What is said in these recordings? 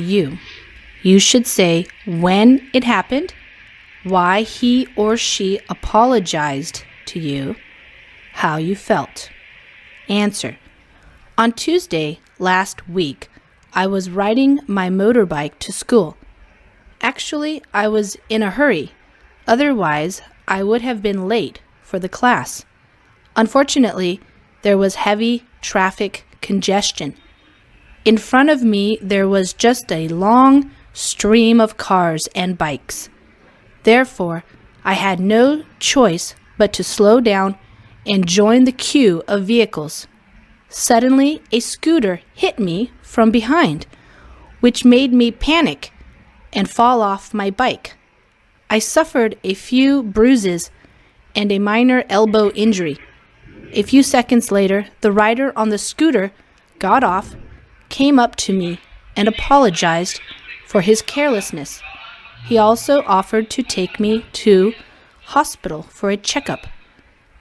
to you. You should say when it happened, why he or she apologized to you, how you felt. Answer. On Tuesday last week, I was riding my motorbike to school. Actually, I was in a hurry. Otherwise, I would have been late for the class. Unfortunately, there was heavy traffic congestion. In front of me, there was just a long stream of cars and bikes. Therefore, I had no choice but to slow down and join the queue of vehicles. Suddenly, a scooter hit me from behind, which made me panic and fall off my bike. I suffered a few bruises and a minor elbow injury. A few seconds later, the rider on the scooter got off, came up to me, and apologized for his carelessness. He also offered to take me to hospital for a checkup,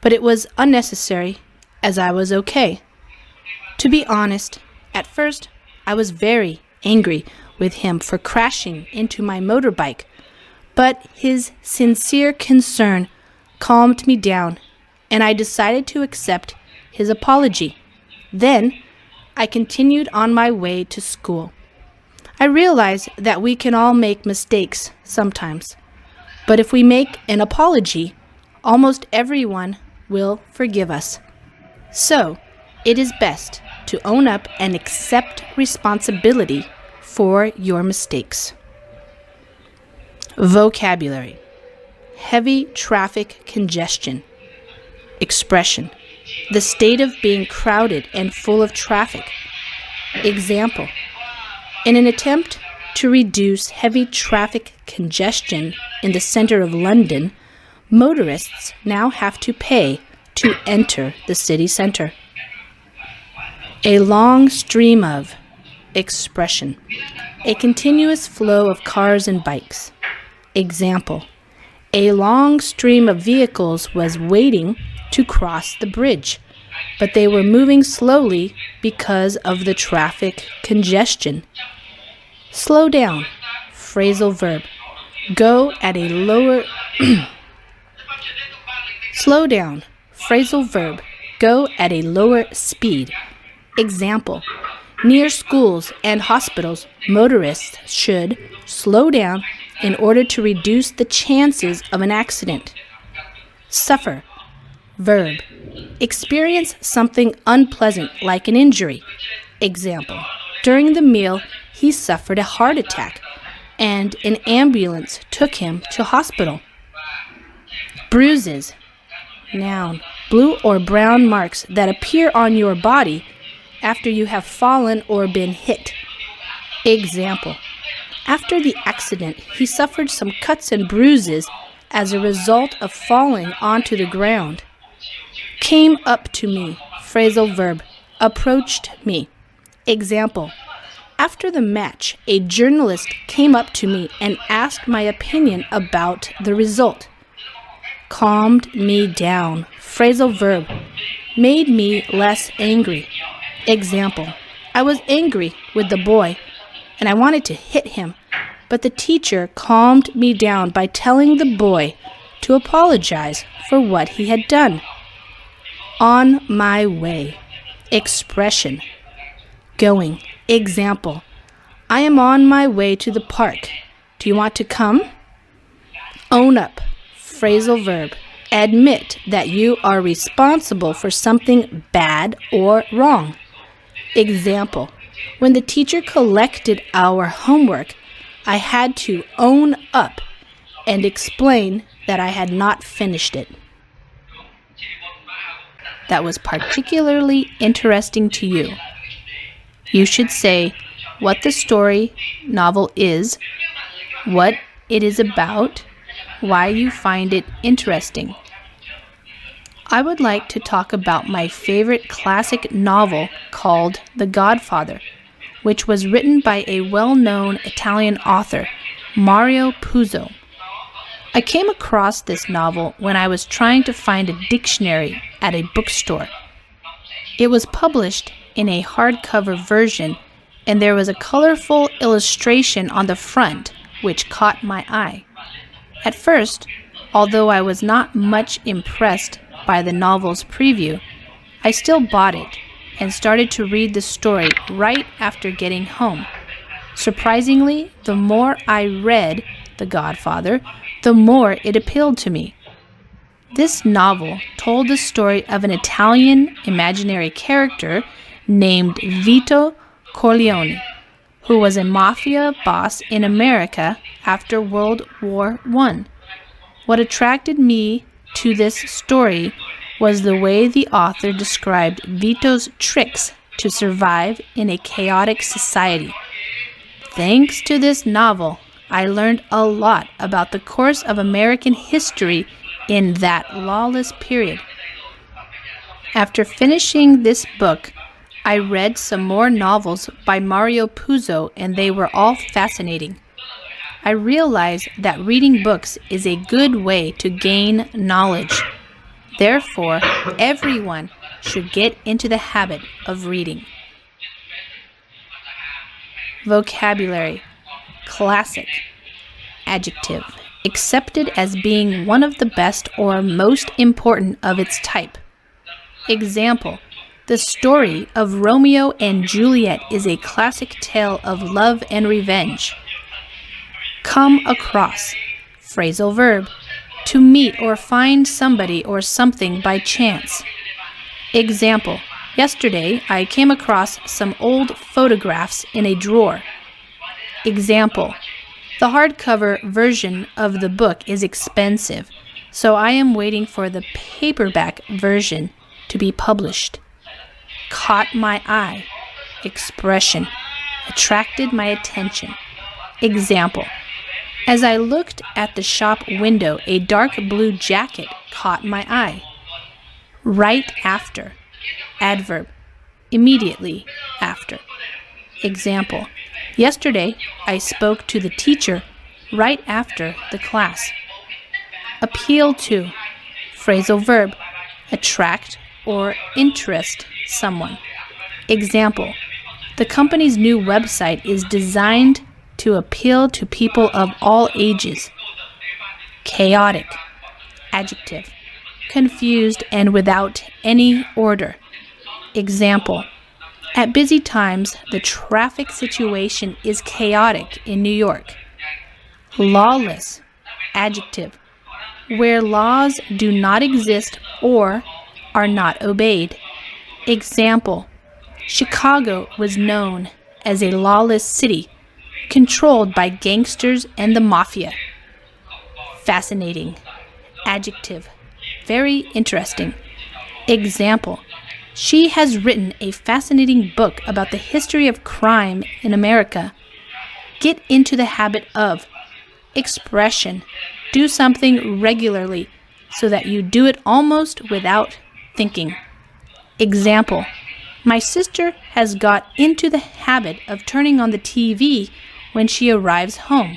but it was unnecessary as I was okay. To be honest, at first I was very angry with him for crashing into my motorbike, but his sincere concern calmed me down, and I decided to accept his apology. Then I continued on my way to school. I realize that we can all make mistakes sometimes, but if we make an apology, almost everyone will forgive us. So, it is best to own up and accept responsibility for your mistakes. Vocabulary: heavy traffic congestion. Expression: the state of being crowded and full of traffic. Example: in an attempt to reduce heavy traffic congestion in the center of London, motorists now have to pay to enter the city center. A long stream of. Expression: a continuous flow of cars and bikes. Example: a long stream of vehicles was waiting to cross the bridge, but they were moving slowly because of the traffic congestion. Slow down. Phrasal verb. Go at a lower Slow down. Phrasal verb. Go at a lower speed. Example: near schools and hospitals, motorists should slow down in order to reduce the chances of an accident. Suffer. Verb. Experience something unpleasant like an injury. Example: during the meal, he suffered a heart attack, and an ambulance took him to hospital. Bruises. Noun. Blue or brown marks that appear on your body after you have fallen or been hit. Example: after the accident, he suffered some cuts and bruises as a result of falling onto the ground. Came up to me. Phrasal verb. Approached me. Example: after the match, a journalist came up to me and asked my opinion about the result. Calmed me down. Phrasal verb. Made me less angry. Example: I was angry with the boy and I wanted to hit him, but the teacher calmed me down by telling the boy to apologize for what he had done. On my way. Expression: going. Example: I am on my way to the park. Do you want to come? Own up. Phrasal verb. Admit that you are responsible for something bad or wrong. Example: when the teacher collected our homework, I had to own up and explain that I had not finished it. That was particularly interesting to you. You should say what the story novel is, what it is about, why you find it interesting. I would like to talk about my favorite classic novel called The Godfather, which was written by a well-known Italian author, Mario Puzo. I came across this novel when I was trying to find a dictionary at a bookstore. It was published in a hardcover version and there was a colorful illustration on the front which caught my eye. At first, although I was not much impressed by the novel's preview, I still bought it and started to read the story right after getting home. Surprisingly, the more I read The Godfather, the more it appealed to me. This novel told the story of an Italian imaginary character named Vito Corleone, who was a mafia boss in America after World War I. What attracted me to this story was the way the author described Vito's tricks to survive in a chaotic society. Thanks to this novel, I learned a lot about the course of American history in that lawless period. After finishing this book, I read some more novels by Mario Puzo, and they were all fascinating. I realized that reading books is a good way to gain knowledge. Therefore, everyone should get into the habit of reading. Vocabulary. Classic. Adjective. Accepted as being one of the best or most important of its type. Example. The story of Romeo and Juliet is a classic tale of love and revenge. Come across. Phrasal verb. To meet or find somebody or something by chance. Example. Yesterday, I came across some old photographs in a drawer. Example. The hardcover version of the book is expensive, so I am waiting for the paperback version to be published. Caught my eye. Expression. Attracted my attention. Example. As I looked at the shop window, a dark blue jacket caught my eye. Right after. Adverb. Immediately after. Example. Yesterday, I spoke to the teacher right after the class. Appeal to. Phrasal verb. Attract or interest someone. Example. The company's new website is designed to appeal to people of all ages. Chaotic. Adjective. Confused and without any order. Example. At busy times, the traffic situation is chaotic in New York. Lawless. Adjective. Where laws do not exist or are not obeyed. Example. Chicago was known as a lawless city, controlled by gangsters and the mafia. Fascinating. Adjective. Very interesting. Example. She has written a fascinating book about the history of crime in America. Get into the habit of. Expression. Do something regularly so that you do it almost without thinking. Example. My sister has got into the habit of turning on the TV when she arrives home.